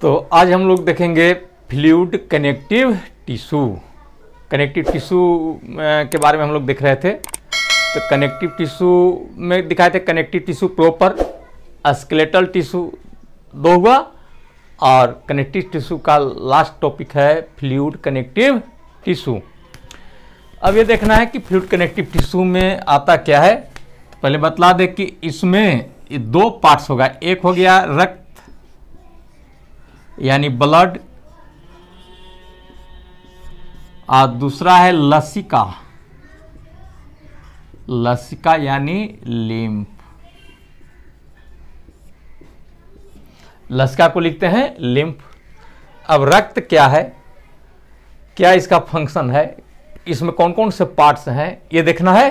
तो आज हम लोग देखेंगे fluid connective tissue. Connective tissue के बारे में हम लोग देख रहे थे। तो कनेक्टिव टिश्यू में दिखाए थे connective tissue proper, skeletal tissue दो हुआ, और कनेक्टिव टिश्यू का लास्ट टॉपिक है फ्लूइड कनेक्टिव टिश्यू। अब ये देखना है कि फ्लूइड कनेक्टिव टिश्यू में आता क्या है। तो पहले बतला दे कि इसमें ये दो पार्ट्स होगा। एक हो गया रक्त यानी ब्लड, और दूसरा है लसिका। लसिका यानी लिम्फ। लसिका को लिखते हैं लिम्फ। अब रक्त क्या है, क्या इसका फंक्शन है, इसमें कौन कौन से पार्ट्स हैं, ये देखना है।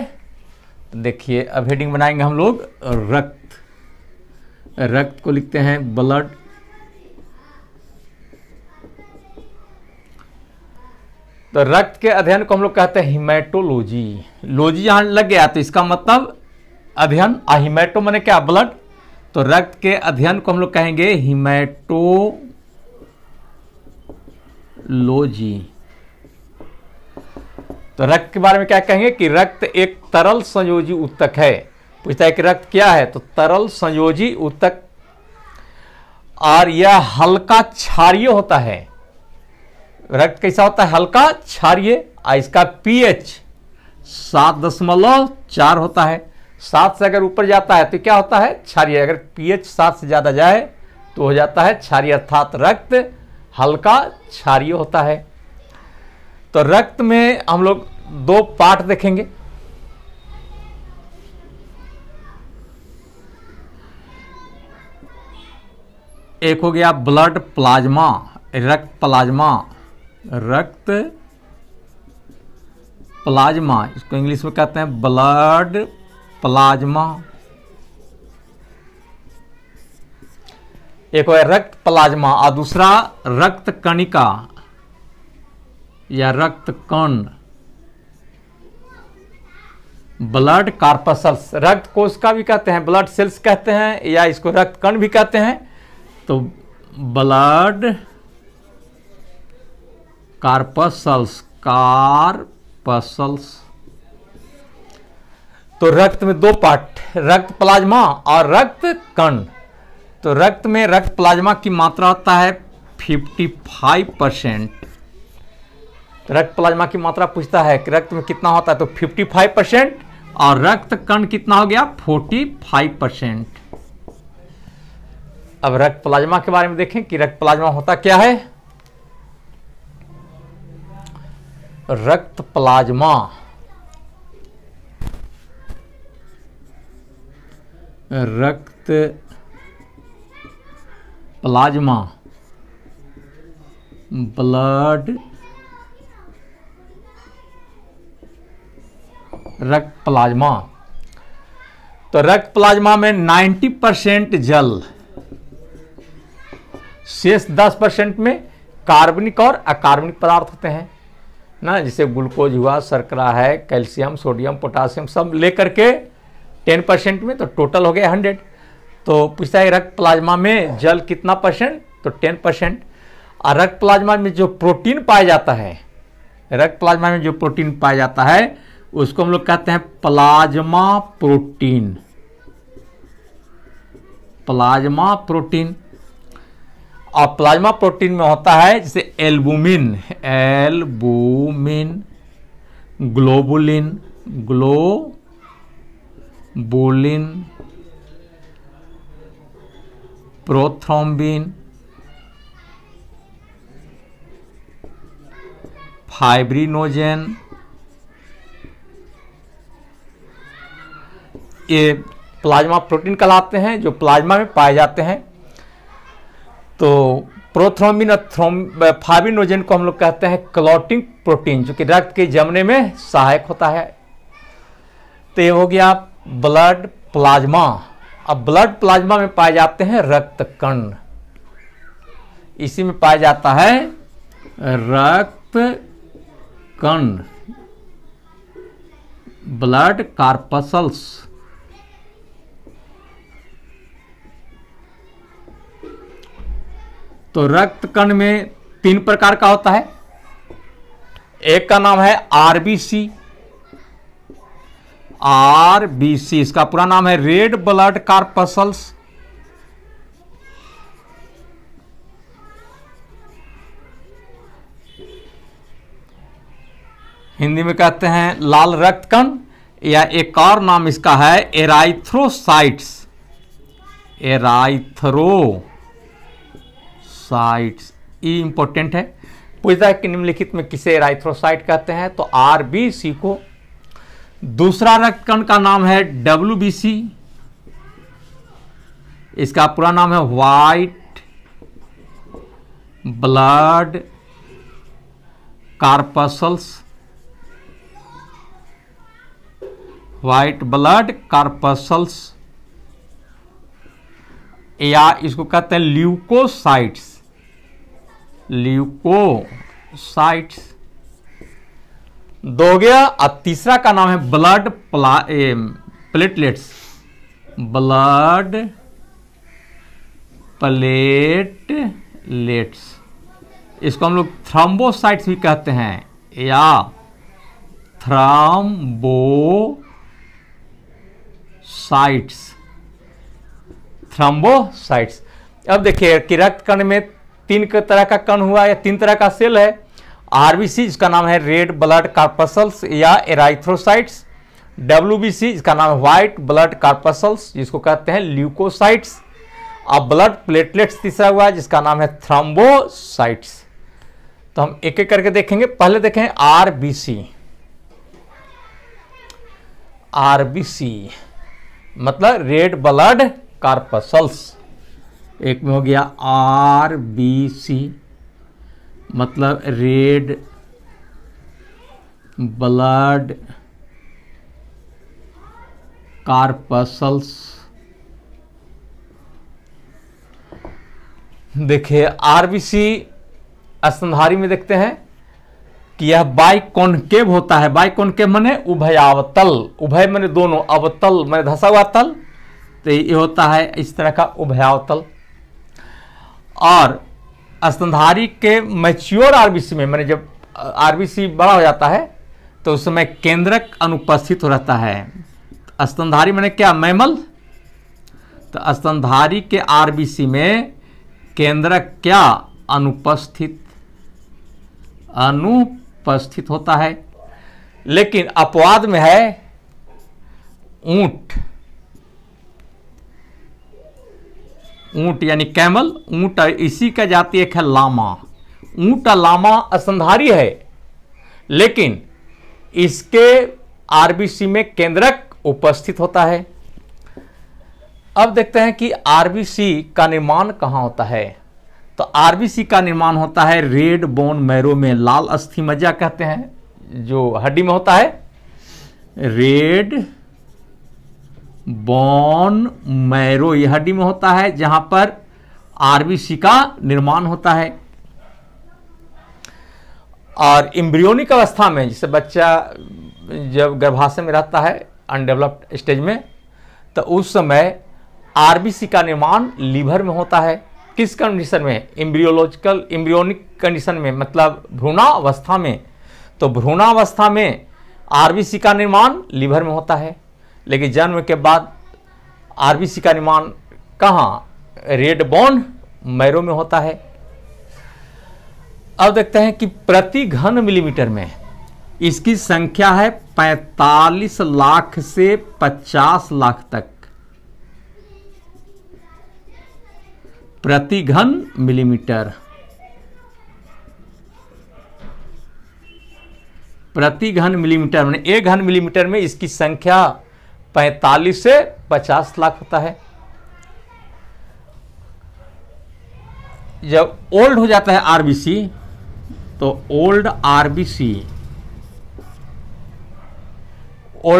तो देखिए अब हेडिंग बनाएंगे हम लोग रक्त। रक्त को लिखते हैं ब्लड। तो रक्त के अध्ययन को हम लोग कहते हैं हिमेटोलॉजी। लॉजी यहां लग गया तो इसका मतलब अध्ययन, हिमेटो माने क्या, ब्लड। तो रक्त के अध्ययन को हम लोग कहेंगे हिमेटोलॉजी। तो रक्त के बारे में क्या कहेंगे कि रक्त एक तरल संयोजी ऊतक है। पूछता है कि रक्त क्या है, तो तरल संयोजी ऊतक, और यह हल्का क्षारीय होता है। रक्त कैसा होता है, हल्का क्षारीय। इसका पीएच 7.4 होता है। 7 से अगर ऊपर जाता है तो क्या होता है, क्षारीय। अगर पीएच 7 से ज्यादा जाए तो हो जाता है क्षारीय, अर्थात रक्त हल्का क्षारीय होता है। तो रक्त में हम लोग दो पार्ट देखेंगे। एक हो गया ब्लड प्लाज्मा, रक्त प्लाज्मा। रक्त प्लाज्मा, इसको इंग्लिश में कहते हैं ब्लड प्लाज्मा। एक है रक्त प्लाज्मा और दूसरा रक्त कणिका या रक्त कण, ब्लड कार्पसल्स। रक्त कोशिका भी कहते हैं, ब्लड सेल्स कहते हैं, या इसको रक्त कण भी कहते हैं। तो ब्लड कार्पसल्स, कार्पसल्स। तो रक्त में दो पार्ट, रक्त प्लाज्मा और रक्त कण। तो रक्त में रक्त प्लाज्मा की मात्रा होता है 55%। रक्त प्लाज्मा की मात्रा पूछता है कि रक्त में कितना होता है, तो 55%, और रक्त कण कितना हो गया, 45%। अब रक्त प्लाज्मा के बारे में देखें कि रक्त प्लाज्मा होता क्या है। रक्त प्लाज्मा रक्त प्लाज्मा ब्लड रक्त प्लाज्मा। तो रक्त प्लाज्मा में 90% जल, शेष 10% में कार्बनिक और अकार्बनिक पदार्थ होते हैं ना, जैसे ग्लूकोज हुआ, शर्करा है, कैल्शियम, सोडियम, पोटासियम, सब लेकर के 10% में, तो टोटल हो गया 100। तो पूछता है रक्त प्लाज्मा में जल कितना परसेंट, तो 10%। और रक्त प्लाज्मा में जो प्रोटीन पाया जाता है, रक्त प्लाज्मा में जो प्रोटीन पाया जाता है उसको हम लोग कहते हैं प्लाज्मा प्रोटीन। Plasma protein. और प्लाज्मा प्रोटीन में होता है जैसे एल्बुमिन, ग्लोबुलिन, प्रोथ्रोम्बिन, फाइब्रिनोजेन। ये प्लाज्मा प्रोटीन कहलाते हैं जो प्लाज्मा में पाए जाते हैं। तो प्रोथ्रोम्बिन और फाइब्रिनोजेन को हम लोग कहते हैं क्लॉटिंग प्रोटीन, जो कि रक्त के जमने में सहायक होता है। तो ये हो गया ब्लड प्लाज्मा। अब ब्लड प्लाज्मा में पाए जाते हैं रक्त कण। इसी में पाया जाता है रक्त कण, ब्लड कार्पसल्स। तो रक्त कण में 3 प्रकार का होता है। एक का नाम है आरबीसी। आरबीसी इसका पूरा नाम है रेड ब्लड कॉर्पस्कल्स। हिंदी में कहते हैं लाल रक्त कण, या एक और नाम इसका है एराइथ्रोसाइट्स। एराइथ्रोसाइट्स ये इंपॉर्टेंट है, पूछता है कि निम्नलिखित में किसे एराइथ्रोसाइट कहते हैं, तो आरबीसी को। दूसरा रक्त कण का नाम है डब्ल्यूबीसी। इसका पूरा नाम है व्हाइट ब्लड कॉर्पस्कल्स। व्हाइट ब्लड कॉर्पस्कल्स, या इसको कहते हैं ल्यूकोसाइट्स। ल्यूकोसाइट्स दो हो गया। अब तीसरा का नाम है ब्लड प्लेटलेट्स। ब्लड प्लेटलेट्स इसको हम लोग थ्रोम्बोसाइट्स भी कहते हैं, या थ्रोम्बोसाइट्स। अब देखिए कि रक्त कण में 3 तरह का कण हुआ, या 3 तरह का सेल है। आरबीसी जिसका नाम है रेड ब्लड कॉर्पस्कल्स या एराइथ्रोसाइट्स। डब्ल्यूबीसी जिसका नाम है व्हाइट ब्लड कॉर्पस्कल्स जिसको कहते हैं ल्यूकोसाइट्स। अब ब्लड प्लेटलेट्स तीसरा हुआ जिसका नाम है थ्रोम्बोसाइट्स। तो हम एक एक करके देखेंगे। पहले देखें आरबीसी। आरबीसी मतलब रेड ब्लड कॉर्पस्कल्स। एक में हो गया आरबीसी मतलब रेड ब्लड कॉर्पस्कल्स। देखिए आरबीसी स्तनधारी में देखते हैं कि यह बाइकॉन्केव होता है। बाइकॉन्केव माने उभयावतल, उभय माने दोनों, अवतल माने धसा हुआ तल, तो ये होता है इस तरह का उभयावतल। और स्तनधारी के मैच्योर आरबीसी में, माने जब आरबीसी बड़ा हो जाता है तो उस समय केंद्रक अनुपस्थित हो रहता है। स्तनधारी माने क्या, मैमल। तो स्तनधारी के आरबीसी में केंद्रक क्या, अनुपस्थित होता है। लेकिन अपवाद में है ऊंट। ऊंट यानी कैमल, ऊंट, इसी का जाति एक है लामा। ऊंट लामा स्तनधारी है, लेकिन इसके आरबीसी में केंद्रक उपस्थित होता है। अब देखते हैं कि आरबीसी का निर्माण कहाँ होता है। तो आरबीसी का निर्माण होता है रेड बोन मैरो में। लाल अस्थि मज्जा कहते हैं जो हड्डी में होता है। रेड बोन मैरो ये हड्डी में होता है जहां पर आरबीसी का निर्माण होता है। और एम्ब्रियोनिक अवस्था में, जैसे बच्चा जब गर्भाशय में रहता है अनडेवलप्ड स्टेज में, तो उस समय आरबीसी का निर्माण लीवर में होता है। किस कंडीशन में, एम्ब्रियोनिक कंडीशन में, मतलब भ्रूणावस्था में। तो भ्रूणावस्था में आरबीसी का निर्माण लीवर में होता है, लेकिन जन्म के बाद आरबीसी का निर्माण कहाँ, रेड बोन मैरो में होता है। अब देखते हैं कि प्रति घन मिलीमीटर में इसकी संख्या है 45 लाख से 50 लाख तक प्रति घन मिलीमीटर। प्रति घन मिलीमीटर माने 1 घन मिलीमीटर में इसकी संख्या 45 से 50 लाख होता है। जब ओल्ड हो जाता है आरबीसी, तो ओल्ड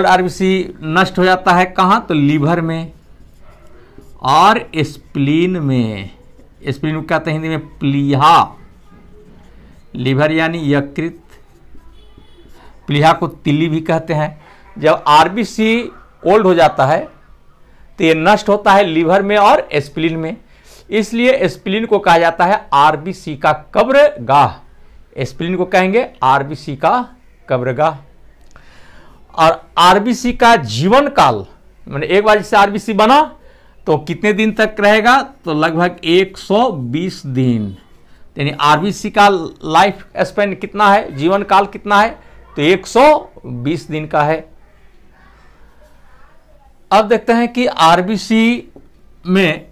आरबीसी नष्ट हो जाता है कहां, तो लीवर में और स्प्लीन में। स्प्लीन को कहते हैं हिंदी में प्लीहा। लीवर यानी यकृत, प्लीहा को तिल्ली भी कहते हैं। जब आरबीसी ओल्ड हो जाता है तो ये नष्ट होता है लीवर में और स्प्लीन में। इसलिए स्प्लीन को कहा जाता है आरबीसी का कब्रगाह। स्प्लीन को कहेंगे आरबीसी का कब्रगाह। और आरबीसी का जीवन काल, मैंने एक बार जैसे आरबीसी बना तो कितने दिन तक रहेगा, तो लगभग 120 दिन। यानी आरबीसी का लाइफ स्पेन कितना है, जीवन काल कितना है, तो 120 दिन का है। अब देखते हैं कि आरबीसी में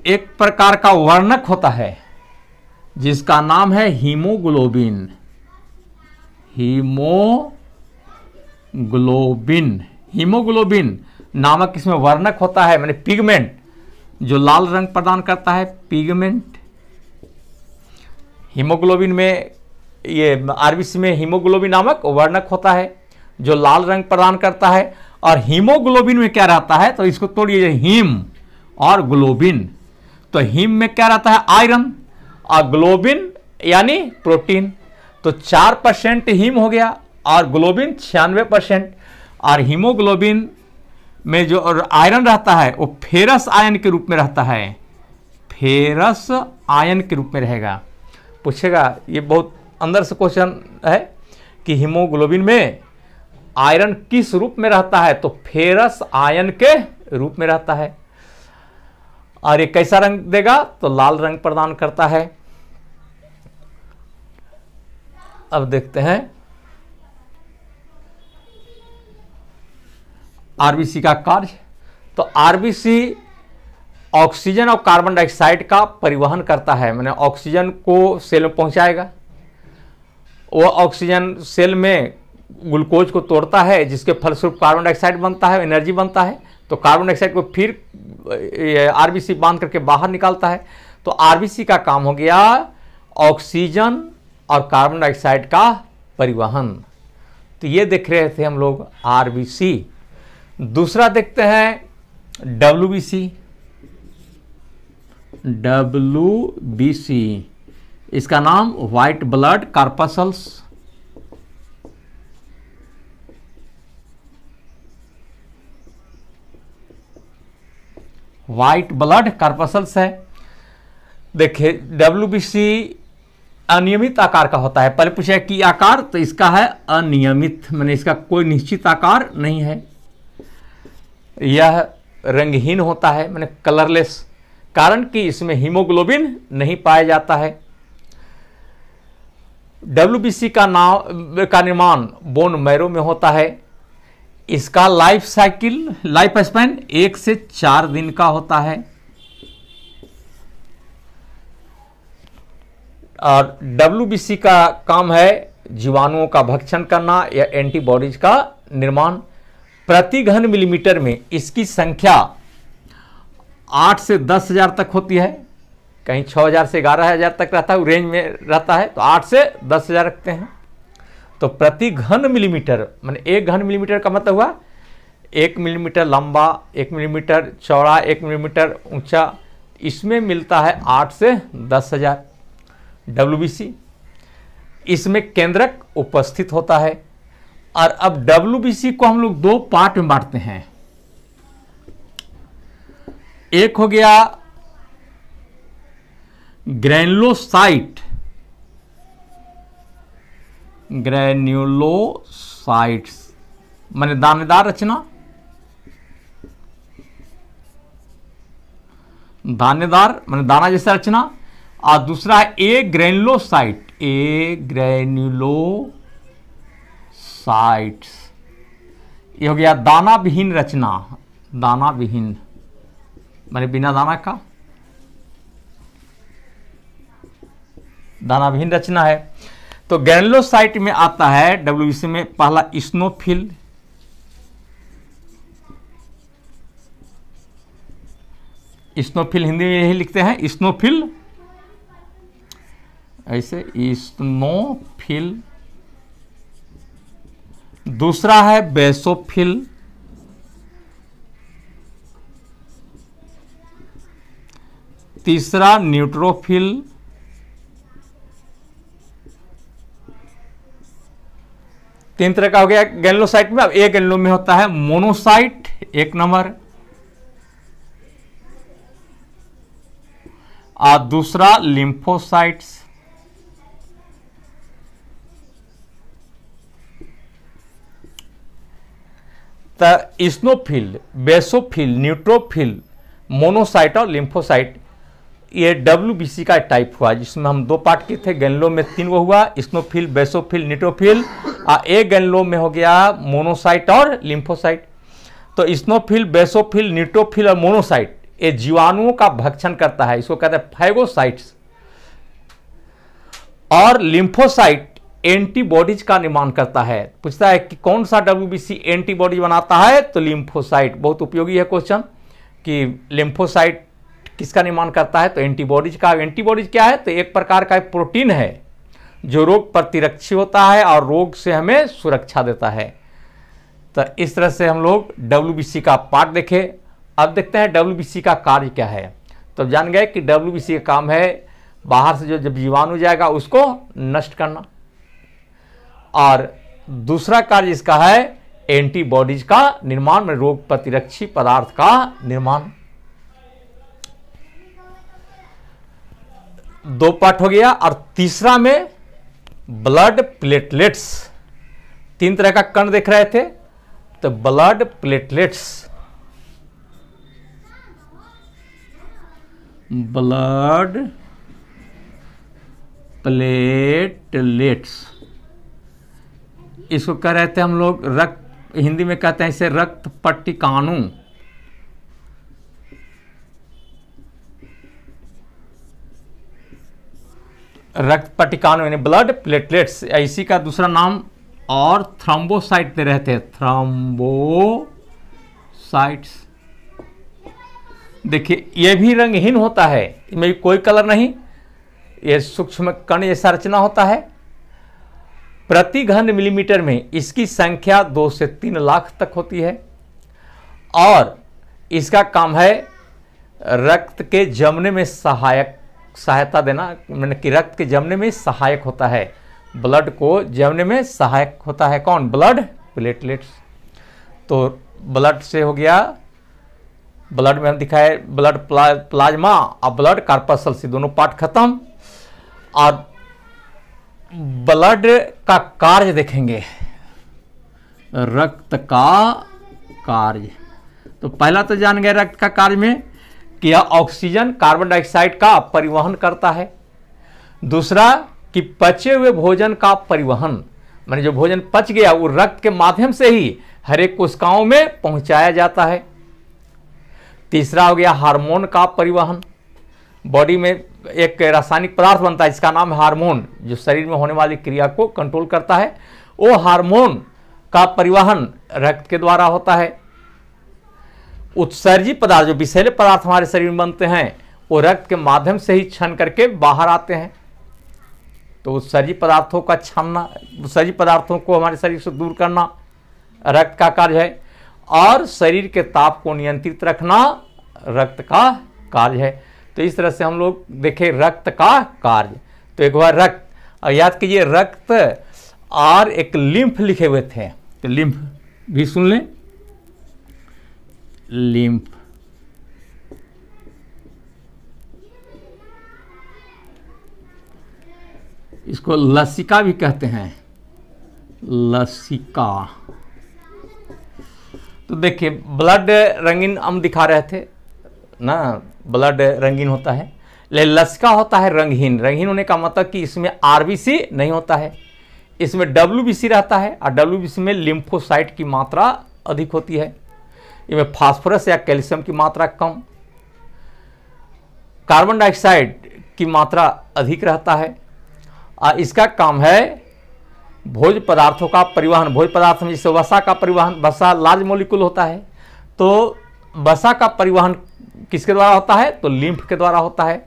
एक प्रकार का वर्णक होता है जिसका नाम है हीमोग्लोबिन। हीमोग्लोबिन नामक इसमें वर्णक होता है, माने पिगमेंट, जो लाल रंग प्रदान करता है, पिगमेंट। हीमोग्लोबिन में, ये आरबीसी में हीमोग्लोबिन नामक वर्णक होता है जो लाल रंग प्रदान करता है। और हीमोग्लोबिन में क्या रहता है, तो इसको तोड़िए, हीम और ग्लोबिन। तो हीम में क्या रहता है, आयरन, और ग्लोबिन यानी प्रोटीन। तो 4% हीम हो गया और ग्लोबिन 96%। और हीमोग्लोबिन में जो आयरन रहता है वो फेरस आयन के रूप में रहता है, फेरस आयन के रूप में रहेगा। पूछेगा, ये बहुत अंदर से क्वेश्चन है कि हीमोग्लोबिन में आयरन किस रूप में रहता है, तो फेरस आयन के रूप में रहता है। और ये कैसा रंग देगा, तो लाल रंग प्रदान करता है। अब देखते हैं आरबीसी का कार्य। तो आरबीसी ऑक्सीजन और कार्बन डाइऑक्साइड का परिवहन करता है, माने ऑक्सीजन को सेल में पहुंचाएगा, वो ऑक्सीजन सेल में ग्लूकोज को तोड़ता है, जिसके फलस्वरूप कार्बन डाइऑक्साइड बनता है, एनर्जी बनता है। तो कार्बन डाइऑक्साइड को फिर आरबीसी बांध करके बाहर निकालता है। तो आरबीसी का काम हो गया ऑक्सीजन और कार्बन डाइऑक्साइड का परिवहन। तो ये देख रहे थे हम लोग आरबीसी। दूसरा देखते हैं डब्ल्यूबीसी। इसका नाम white blood corpuscles. White blood corpuscles है। देखिए डब्ल्यूबीसी अनियमित आकार का होता है। पहले पूछा कि आकार, तो इसका है अनियमित, माने इसका कोई निश्चित आकार नहीं है। यह रंगहीन होता है, माने कलरलेस, कारण कि इसमें हीमोग्लोबिन नहीं पाया जाता है। डब्ल्यूबीसी का निर्माण बोन मैरो में होता है। इसका लाइफ स्पैन 1 से 4 दिन का होता है। और डब्ल्यूबीसी का काम है जीवाणुओं का भक्षण करना या एंटीबॉडीज का निर्माण। प्रति घन मिलीमीटर में इसकी संख्या 8 से 10,000 तक होती है, कहीं 6,000 से 11,000 तक रहता है, रेंज में रहता है। तो 8 से 10,000 रखते हैं। तो प्रति घन मिलीमीटर, माने 1 घन मिलीमीटर का मतलब हुआ 1 मिलीमीटर लंबा, 1 मिलीमीटर चौड़ा, 1 मिलीमीटर ऊंचा, इसमें मिलता है 8 से 10,000 डब्ल्यूबीसी। इसमें केंद्रक उपस्थित होता है। और अब डब्ल्यूबीसी को हम लोग 2 पार्ट में बांटते हैं। एक हो गया ग्रैन्युलोसाइट, ग्रैन्युलोसाइट्स माने दानेदार रचना, दानेदार माने दाना जैसा रचना। और दूसरा है ए ग्रैन्युलोसाइट, ए ग्रैन्युलोसाइट्स, ये हो गया दाना विहीन रचना, दाना विहीन माने बिना दाना का, दाना विहीन रचना है। तो ग्रैन्युलोसाइट में आता है डब्ल्यूबीसी में पहला इस्नोफिल, इस्नोफिल हिंदी में यही लिखते हैं इस्नोफिल, ऐसे इस्नोफिल। दूसरा है बेसोफिल, तीसरा न्यूट्रोफिल, तीन तरह का हो गया ग्रैन्युलोसाइट में। अब एक ग्रैन्युलो में होता है मोनोसाइट 1 नंबर, और दूसरा लिम्फोसाइट्स। तो इस्नोफिल, बेसोफिल, न्यूट्रोफिल, मोनोसाइट और लिम्फोसाइट, ये डब्ल्यूबीसी का टाइप हुआ, जिसमें हम दो पार्ट के थे। गैनलो में 3 वो हुआ, इस्नोफिल, बेसोफिल, न्यूट्रोफिल, और एक गैनलो में हो गया मोनोसाइट और लिम्फोसाइट। तो इस्नोफिल, बेसोफिल, न्यूट्रोफिल और मोनोसाइट ये जीवाणुओं का भक्षण करता है, इसको कहते हैं फैगोसाइट्स। और लिम्फोसाइट एंटीबॉडीज का निर्माण करता है। पूछता है कि कौन सा डब्ल्यूबीसी एंटीबॉडीज बनाता है, तो लिम्फोसाइट। बहुत उपयोगी है क्वेश्चन कि लिम्फोसाइट किसका निर्माण करता है, तो एंटीबॉडीज का। एंटीबॉडीज क्या है, तो एक प्रकार का एक प्रोटीन है जो रोग प्रतिरक्षी होता है और रोग से हमें सुरक्षा देता है। तो इस तरह से हम लोग डब्ल्यूबीसी का पार्ट देखे। अब देखते हैं डब्ल्यूबीसी का कार्य क्या है। तो जान गए कि डब्ल्यूबीसी का काम है बाहर से जो जब जीवाणु जाएगा उसको नष्ट करना, और दूसरा कार्य इसका है एंटीबॉडीज का निर्माण में रोग प्रतिरक्षी पदार्थ का निर्माण। 2 पार्ट हो गया। और तीसरा में ब्लड प्लेटलेट्स। 3 तरह का कण देख रहे थे, तो ब्लड प्लेटलेट्स, ब्लड प्लेटलेट्स, इसको कह रहे थे हम लोग रक्त, हिंदी में कहते हैं इसे रक्त पट्टिकाणु। रक्त पट्टिकाणु यानी ब्लड प्लेटलेट्स, इसी का दूसरा नाम और थ्रोम्बोसाइट दे रहे थे, थ्रोम्बोसाइट्स। देखिए ये भी रंगहीन होता है, इसमें भी कोई कलर नहीं, ये सूक्ष्म कण जैसा रचना होता है। प्रति घन मिलीमीटर में इसकी संख्या 2 से 3 लाख तक होती है, और इसका काम है रक्त के जमने में सहायता देना, मैंने कि रक्त के जमने में सहायक होता है, ब्लड को जमने में सहायक होता है। कौन? Blood platelets. तो ब्लड से हो गया, ब्लड में हम दिखाए ब्लड प्लाज्मा और ब्लड कार्पसल से दोनों पार्ट खत्म। और ब्लड का कार्य देखेंगे, रक्त का कार्य। तो पहला तो जान गए रक्त का कार्य में कि यह ऑक्सीजन कार्बन डाइऑक्साइड का परिवहन करता है। दूसरा कि पचे हुए भोजन का परिवहन, माने जो भोजन पच गया वो रक्त के माध्यम से ही हर एक कोशिकाओं में पहुंचाया जाता है। तीसरा हो गया हार्मोन का परिवहन। बॉडी में एक रासायनिक पदार्थ बनता है जिसका नाम है हार्मोन, जो शरीर में होने वाली क्रिया को कंट्रोल करता है। वो हार्मोन का परिवहन रक्त के द्वारा होता है। उत्सर्जी पदार्थ, जो विषैले पदार्थ हमारे शरीर में बनते हैं, वो रक्त के माध्यम से ही छन करके बाहर आते हैं। तो उत्सर्जी पदार्थों का छानना, उत्सर्जी पदार्थों को हमारे शरीर से दूर करना रक्त का कार्य है। और शरीर के ताप को नियंत्रित रखना रक्त का कार्य है। तो इस तरह से हम लोग देखें रक्त का कार्य। तो एक बार रक्त, और याद कीजिए रक्त और एक लिम्फ लिखे हुए थे, तो लिम्फ भी सुन लें। लिम्फ, इसको लसिका भी कहते हैं, लसिका। तो देखिए ब्लड रंगीन हम दिखा रहे थे ना, ब्लड रंगीन होता है, लेकिन लसिका होता है रंगहीन। रंगहीन होने का मतलब कि इसमें आरबीसी नहीं होता है, इसमें डब्ल्यूबीसी रहता है, और डब्ल्यूबीसी में लिम्फोसाइट की मात्रा अधिक होती है। इसमें फास्फोरस या कैल्शियम की मात्रा कम, कार्बन डाइऑक्साइड की मात्रा अधिक रहता है। और इसका काम है भोज्य पदार्थों का परिवहन। भोज्य पदार्थ में जैसे वसा का परिवहन, वसा लार्ज मॉलिक्यूल होता है, तो वसा का परिवहन किसके द्वारा होता है, तो लिम्फ के द्वारा होता है।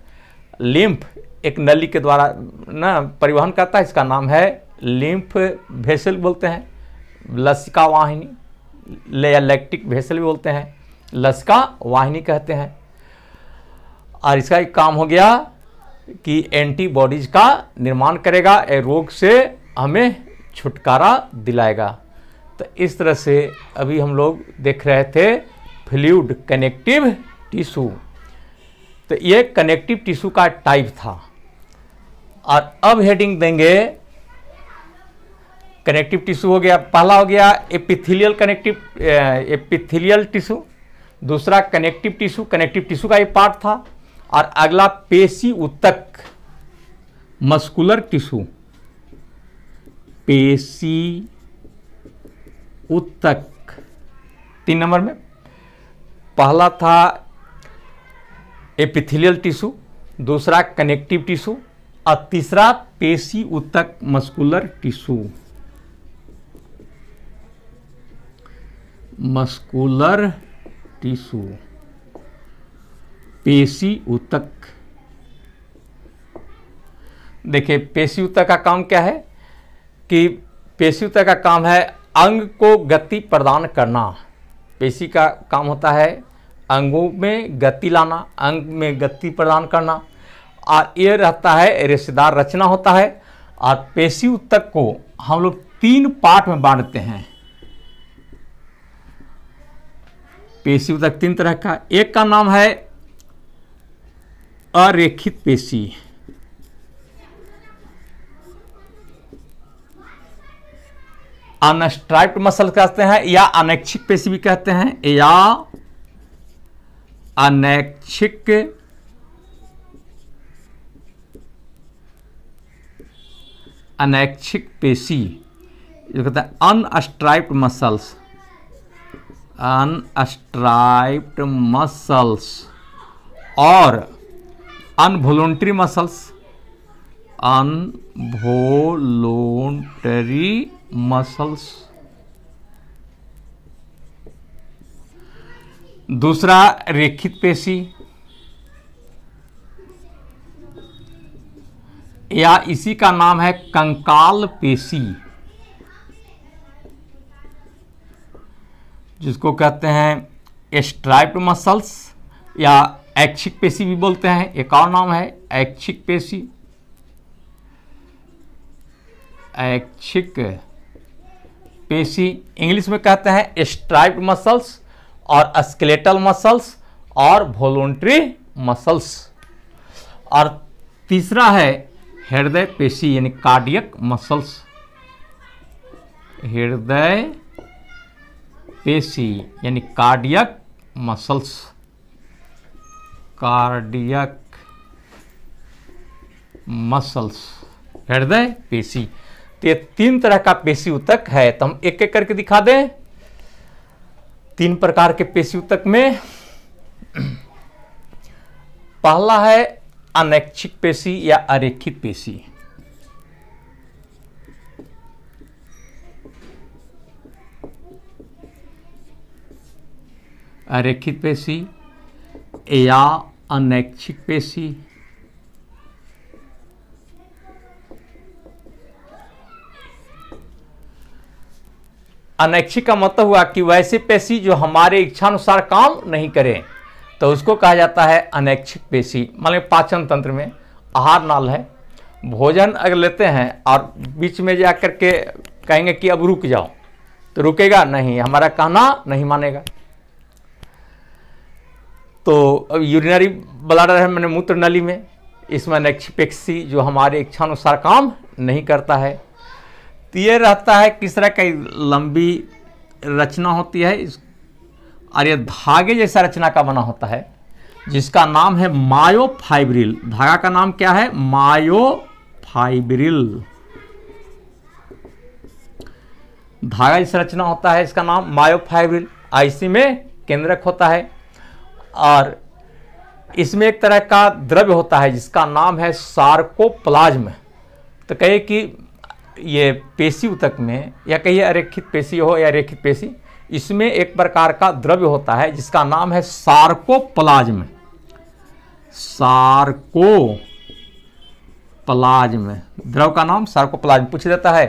लिम्फ एक नली के द्वारा ना परिवहन करता है, इसका नाम है लिम्फ वेसल बोलते हैं, लसिका वाहिनी या लैक्टिक वेसल भी बोलते हैं, लसिका वाहिनी कहते हैं। और इसका एक काम हो गया कि एंटीबॉडीज का निर्माण करेगा, ए रोग से हमें छुटकारा दिलाएगा। तो इस तरह से अभी हम लोग देख रहे थे फ्लूइड कनेक्टिव टिश्यू। तो ये कनेक्टिव टिश्यू का टाइप था। और अब हेडिंग देंगे, कनेक्टिव टिश्यू हो गया, पहला हो गया एपिथेलियल टिश्यू, दूसरा कनेक्टिव टिश्यू, कनेक्टिव टिश्यू का ये पार्ट था। और अगला पेशी उत्तक मस्कुलर टिश्यू, पेशी उत्तक। 3 नंबर में पहला था एपिथेलियल टिश्यू, दूसरा कनेक्टिव टिश्यू और तीसरा पेशी उत्तक मस्कुलर टिश्यू। मस्कुलर टिश्यू, पेशी उत्तक। देखिए पेशी उत्तक का काम क्या है कि पेशी उत्तक का काम है अंग को गति प्रदान करना। पेशी का काम होता है अंगों में गति लाना, अंग में गति प्रदान करना। और ये रहता है रेशेदार रचना होता है। और पेशी उत्तक को हम लोग 3 पार्ट में बांटते हैं। पेशी उत्तक 3 तरह का, एक का नाम है अरेखित पेशी, अनस्ट्राइप्ड मसल कहते हैं या अनैच्छिक पेशी भी कहते हैं, या अनैच्छिक पेशी जो कहते हैं अनस्ट्राइप्ड मसल्स, अनस्ट्राइप्ड मसल्स और अनवॉलंटरी मसल्स, अनवॉलंटरी मसल्स। दूसरा रेखित पेशी या इसी का नाम है कंकाल पेशी, जिसको कहते हैं स्ट्राइप्ड मसल्स या ऐच्छिक पेशी भी बोलते हैं। एक और नाम है ऐच्छिक पेशी, ऐच्छिक पेशी इंग्लिश में कहते हैं स्ट्राइप्ड मसल्स और स्केलेटल मसल्स और वॉलंटरी मसल्स। और तीसरा है हृदय पेशी यानी कार्डियक मसल्स, हृदय पेशी यानी कार्डियक मसल्स, कार्डियक मसल्स, हृदय पेशी। तो ये 3 तरह का पेशी उत्तक है। तो हम एक एक करके दिखा दें। 3 प्रकार के पेशी उत्तक में पहला है अनैच्छिक पेशी या अरेखित पेशी। अरेखित पेशी या अनैच्छिक पेशी। अनैच्छिक का मतलब हुआ कि वैसे पेशी जो हमारे इच्छानुसार काम नहीं करें, तो उसको कहा जाता है अनैच्छिक पेशी। मान लीजिए पाचन तंत्र में आहार नाल है, भोजन अगर लेते हैं और बीच में जाकर के कहेंगे कि अब रुक जाओ, तो रुकेगा नहीं, हमारा कहना नहीं मानेगा। तो अब यूरिनरी ब्लैडर है मैंने मूत्र नली में, इसमें अनैच्छिक पेशी जो हमारे इच्छानुसार काम नहीं करता है। तो ये रहता है किस तरह की लंबी रचना होती है और ये धागे जैसा रचना का बना होता है, जिसका नाम है मायोफाइब्रिल। धागा का नाम क्या है? मायोफाइब्रिल। धागा जैसा रचना होता है, इसका नाम मायोफाइब्रिल। इसी में केंद्रक होता है और इसमें एक तरह का द्रव्य होता है जिसका नाम है सार्कोप्लाज्म। तो कहिए कि ये पेशी ऊतक में या कहिए अरेखित पेशी हो या रेखित पेशी, इसमें एक प्रकार का द्रव्य होता है जिसका नाम है सार्कोप्लाज्म। सार्कोप्लाज्म, द्रव का नाम सार्कोप्लाज्म। पूछ देता है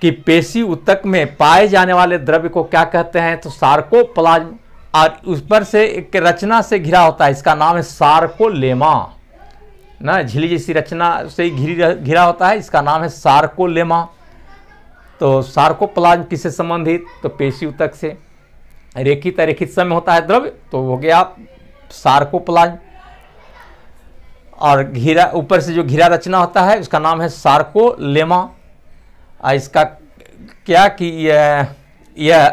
कि पेशी ऊतक में पाए जाने वाले द्रव्य को क्या कहते हैं, तो सार्कोप्लाज्म। और उस पर से एक रचना से घिरा होता है, इसका नाम है सार्कोलेमा। ना झिल्ली जैसी रचना से घिरा होता है, इसका नाम है सार्कोलेमा। तो सार्कोप्लाज्म किससे संबंधित, तो पेशी ऊतक से। रेखित अरेखित समय होता है द्रव्य, तो हो गया सार्कोप्लाज्म, और घेरा ऊपर से जो घेरा रचना होता है उसका नाम है सार्कोलेमा। इसका क्या कि यह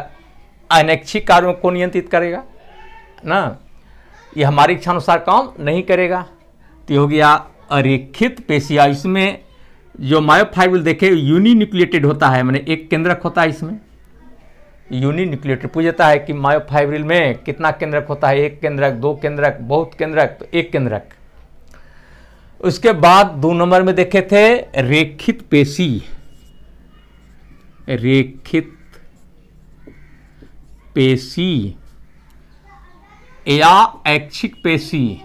अनैच्छिक कार्यों को नियंत्रित करेगा ना, यह हमारी इच्छानुसार काम नहीं करेगा। तो हो गया अरेखित पेशिया। इसमें जो मायोफाइब्रिल देखे यूनिन्यूक्लिएटेड होता है, माने एक केंद्रक होता है इसमें, यूनिन्यूक्लिएटेड। पूछता है कि मायोफाइब्रिल में कितना केंद्रक होता है, एक केंद्रक, दो केंद्रक, बहुत केंद्रक, तो एक केंद्रक। उसके बाद 2 नंबर में देखे थे रेखित पेशी, रेखित पेशी या ऐच्छिक पेशी,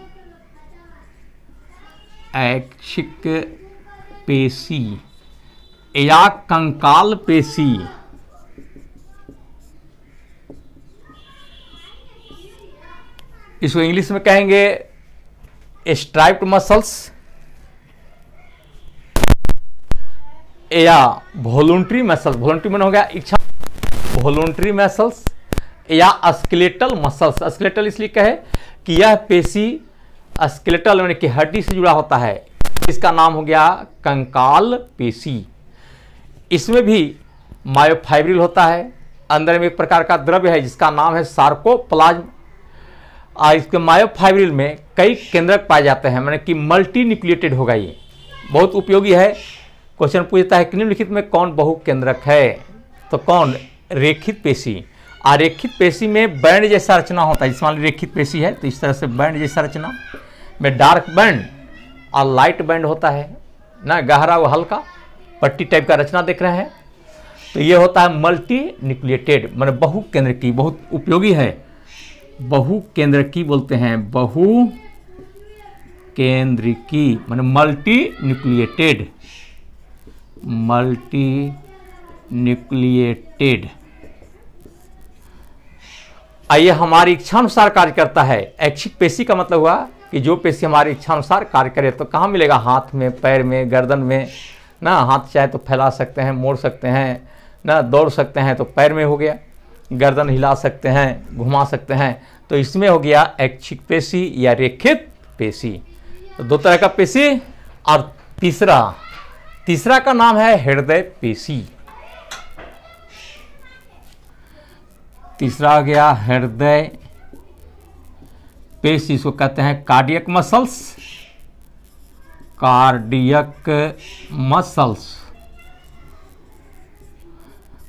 ऐच्छिक पेशी या कंकाल पेशी। इसको इंग्लिश में कहेंगे स्ट्राइप्ड मसल्स या वॉलंटरी मसल्स। वॉलंटरी मन हो गया इच्छा, वॉलंटरी मसल्स या स्केलेटल मसल्स। स्केलेटल इसलिए कहे कि यह पेशी स्केलेटल यानी कि हड्डी से जुड़ा होता है, इसका नाम हो गया कंकाल पेशी। इसमें भी मायोफाइब्रिल होता है, अंदर में एक प्रकार का द्रव्य है जिसका नाम है सार्कोप्लाज्म। इसके मायोफाइब्रिल में कई केंद्रक पाए जाते हैं, माने कि मल्टी न्यूक्लिएटेड होगा। ये बहुत उपयोगी है। क्वेश्चन पूछता है कि निम्नलिखित में कौन बहुकेंद्रक है, तो कौन, रेखित पेशी। आरेखित पेशी में बैंड जैसा रचना होता है। जिस मान ली रेखित पेशी है तो इस तरह से बैंड जैसा रचना में डार्क बैंड और लाइट बैंड होता है ना, गहरा व हल्का पट्टी टाइप का रचना देख रहे हैं। तो ये होता है मल्टी न्यूक्लिएटेड, माने बहुकेंद्र की, बहुत उपयोगी है। बहुकेंद्र की बोलते हैं, बहु केंद्र की माने मल्टी न्यूक्लिएटेड, मल्टी न्यूक्लिएटेड। आइए हमारी इच्छानुसार कार्य करता है। ऐच्छिक पेशी का मतलब हुआ कि जो पेशी हमारी इच्छानुसार कार्य करे। तो कहाँ मिलेगा, हाथ में, पैर में, गर्दन में ना। हाथ चाहे तो फैला सकते हैं, मोड़ सकते हैं ना, दौड़ सकते हैं तो पैर में हो गया, गर्दन हिला सकते हैं, घुमा सकते हैं, तो इसमें हो गया ऐच्छिक पेशी या रेखित पेशी। तो 2 तरह का पेशी। और तीसरा का नाम है हृदय पेशी। तीसरा आ गया हृदय पेशी, इसको कहते हैं कार्डियक मसल्स, कार्डियक मसल्स।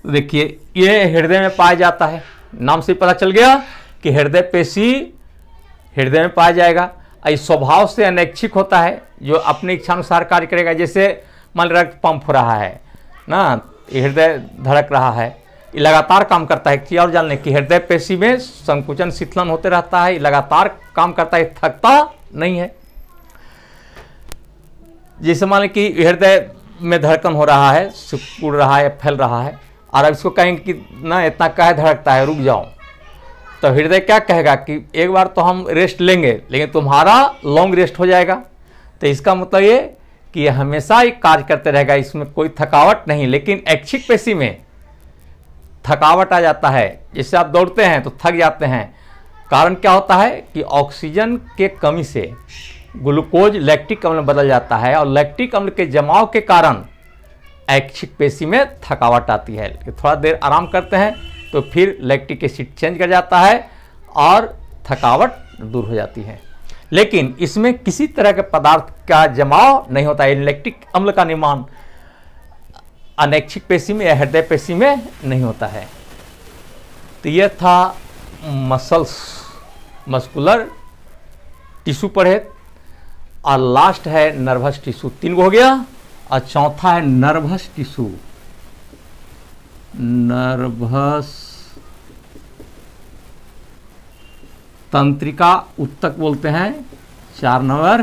देखिए ये हृदय में पाया जाता है, नाम से पता चल गया कि हृदय पेशी हृदय में पाया जाएगा। इस स्वभाव से अनैच्छिक होता है, जो अपने इच्छानुसार कार्य करेगा। जैसे मान रक्त पंप हो रहा है ना, हृदय धड़क रहा है, ये लगातार काम करता है। कि और जान लें कि हृदय पेशी में संकुचन शीतलन होते रहता है, ये लगातार काम करता है, थकता नहीं है। जैसे मान लें कि हृदय में धड़कन हो रहा है, उड़ रहा है, फैल रहा है, और अब इसको कहेंगे कि ना इतना काहे धड़कता है, रुक जाओ, तो हृदय क्या कहेगा कि एक बार तो हम रेस्ट लेंगे, लेकिन तुम्हारा लॉन्ग रेस्ट हो जाएगा। तो इसका मतलब ये कि ये हमेशा ही कार्य करते रहेगा, इसमें कोई थकावट नहीं। लेकिन ऐच्छिक पेशी में थकावट आ जाता है। जैसे आप दौड़ते हैं तो थक जाते हैं, कारण क्या होता है कि ऑक्सीजन के कमी से ग्लूकोज लैक्टिक अम्ल में बदल जाता है, और लैक्टिक अम्ल के जमाव के कारण ऐच्छिक पेशी में थकावट आती है। थोड़ा देर आराम करते हैं तो फिर लैक्टिक एसिड चेंज कर जाता है और थकावट दूर हो जाती है। लेकिन इसमें किसी तरह के पदार्थ का जमाव नहीं होता है, लैक्टिक अम्ल का निर्माण अनैच्छिक पेशी में या हृदय पेशी में नहीं होता है। तो यह था मसल्स, मस्कुलर टिश्यू पढ़े, और लास्ट है नर्वस टिश्यू। 3 हो गया, और चौथा है नर्वस टिश्यू। नर्वस तंत्रिका उत्तक बोलते हैं। 4 नंबर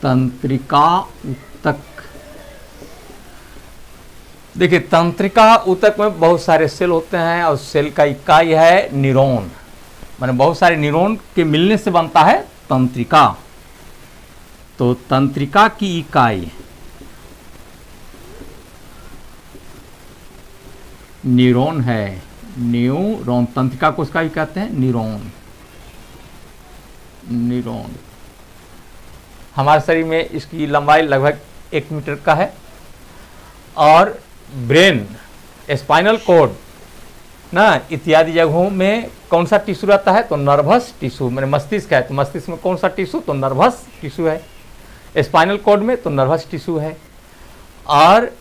तंत्रिका उत्तक। देखिए तंत्रिका उत्तक में बहुत सारे सेल होते हैं, और सेल का इकाई है न्यूरॉन, माने बहुत सारे न्यूरॉन के मिलने से बनता है तंत्रिका। तो तंत्रिका की इकाई न्यूरॉन है, न्यूरॉन। तंत्रिका को उसका भी कहते हैं न्यूरॉन। न्यूरॉन। हमारे शरीर में इसकी लंबाई लगभग 1 मीटर का है। और ब्रेन, स्पाइनल कॉर्ड ना इत्यादि जगहों में कौन सा टिश्यू रहता है? तो नर्वस टिश्यू। मैंने मस्तिष्क है तो मस्तिष्क में कौन सा टिश्यू? तो नर्वस टिश्यू है। स्पाइनल कॉर्ड में तो नर्वस टिश्यू है। और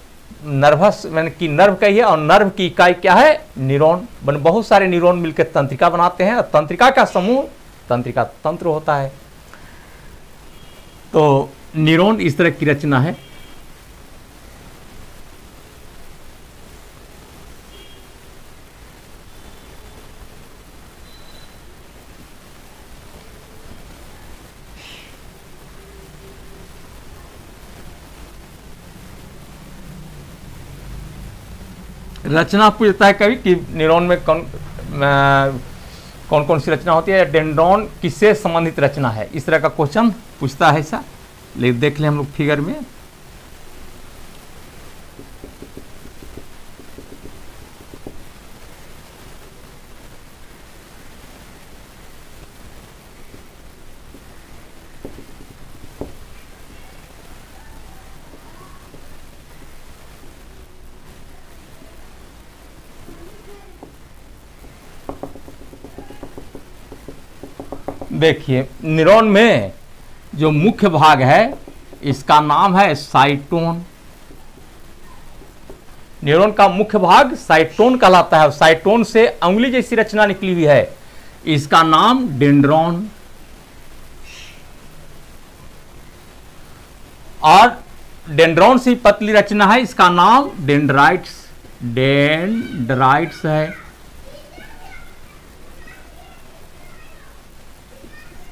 नर्वस मैंने कि नर्व कहिए, और नर्व की इकाई क्या है? न्यूरॉन। बहुत सारे न्यूरॉन मिलकर तंत्रिका बनाते हैं, और तंत्रिका का समूह तंत्रिका तंत्र होता है। तो न्यूरॉन इस तरह की रचना है। रचना पूछता है कभी कि न्यूरॉन में कौन कौन सी रचना होती है, डेंड्रॉन किससे संबंधित रचना है, इस तरह का क्वेश्चन पूछता है ऐसा। लेकिन देख लें हम लोग फिगर में। देखिए न्यूरॉन में जो मुख्य भाग है इसका नाम है साइटोन। न्यूरॉन का मुख्य भाग साइटोन कहलाता है। साइटोन से उंगली जैसी रचना निकली हुई है, इसका नाम डेंड्रॉन। और डेंड्रॉन से पतली रचना है, इसका नाम डेंड्राइट्स। डेंड्राइट्स है।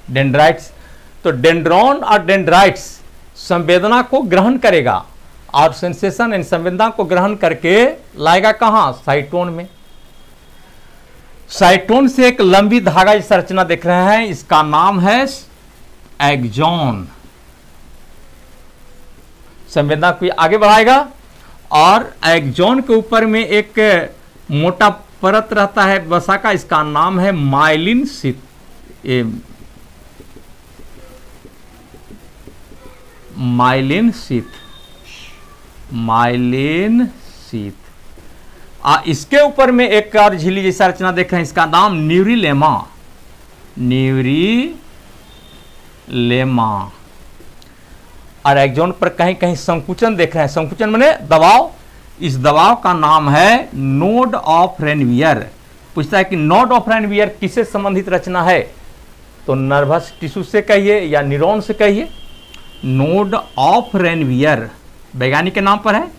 डेंड्राइट्स। तो डेंड्रॉन और डेंड्राइट्स संवेदना को ग्रहण करेगा और सेंसेशन एंड संवेदना को ग्रहण करके लाएगा कहां? साइटोन में। साइटोन से एक लंबी धागा जैसा रचना देख रहे हैं, इसका नाम है एक्सॉन। संवेदना को आगे बढ़ाएगा और एक्सॉन के ऊपर में एक मोटा परत रहता है वसा का, इसका नाम है myelin sheath. Myelin sheath. Myelin sheath. इसके ऊपर में एक और झिल्ली जैसा रचना देख रहे हैं, इसका नाम न्यूरिलेमा। न्यूरिलेमा। और एक्सॉन पर कहीं कहीं संकुचन देख रहे हैं। संकुचन माने दबाव। इस दबाव का नाम है नोड ऑफ रेनवियर। पूछता है कि नोड ऑफ रेनवियर किससे संबंधित रचना है? तो नर्वस टिश्यू से कहिए या न्यूरॉन से कहिए। नोड ऑफ रेनवियर वैज्ञानिक के नाम पर है।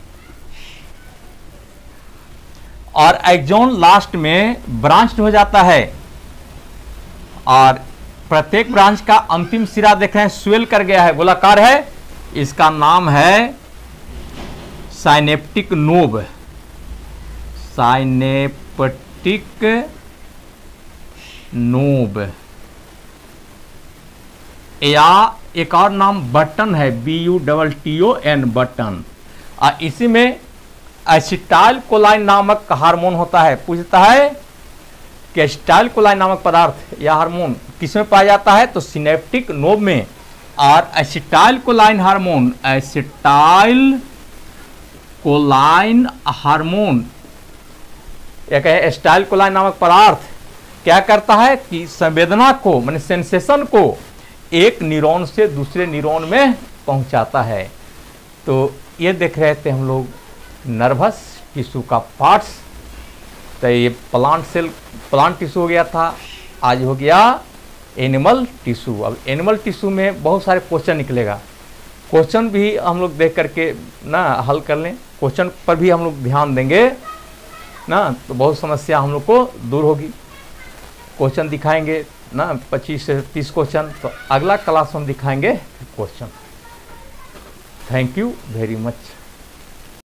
और एक्सॉन लास्ट में ब्रांच हो जाता है और प्रत्येक ब्रांच का अंतिम सिरा देख रहे हैं स्वेल कर गया है, गोलाकार है, इसका नाम है साइनेप्टिक नोब। Synaptic knob. या एक और नाम बटन है, BUTTON बटन। इसी में एसिटाइल कोलाइन नामक हार्मोन होता है। पूछता है कि एसिटाइल कोलाइन नामक पदार्थ या हार्मोन किसमें पाया जाता है? तो सिनेप्टिक नोब में। और एसिटाइल कोलाइन हार्मोन, एसिटाइल कोलाइन हार्मोन या कहे एसिटाइल कोलाइन नामक पदार्थ क्या करता है कि संवेदना को माने सेंसेशन को एक न्यूरॉन से दूसरे न्यूरॉन में पहुंचाता है। तो ये देख रहे थे हम लोग नर्वस टिश्यू का पार्ट्स। तो ये प्लांट टिश्यू हो गया था, आज हो गया एनिमल टिश्यू। अब एनिमल टिश्यू में बहुत सारे क्वेश्चन निकलेगा। क्वेश्चन भी हम लोग देख करके ना हल कर लें। क्वेश्चन पर भी हम लोग ध्यान देंगे ना, तो बहुत समस्या हम लोग को दूर होगी। क्वेश्चन दिखाएंगे ना 25 से 30 क्वेश्चन, तो अगला क्लास हम दिखाएंगे question. Thank you very much.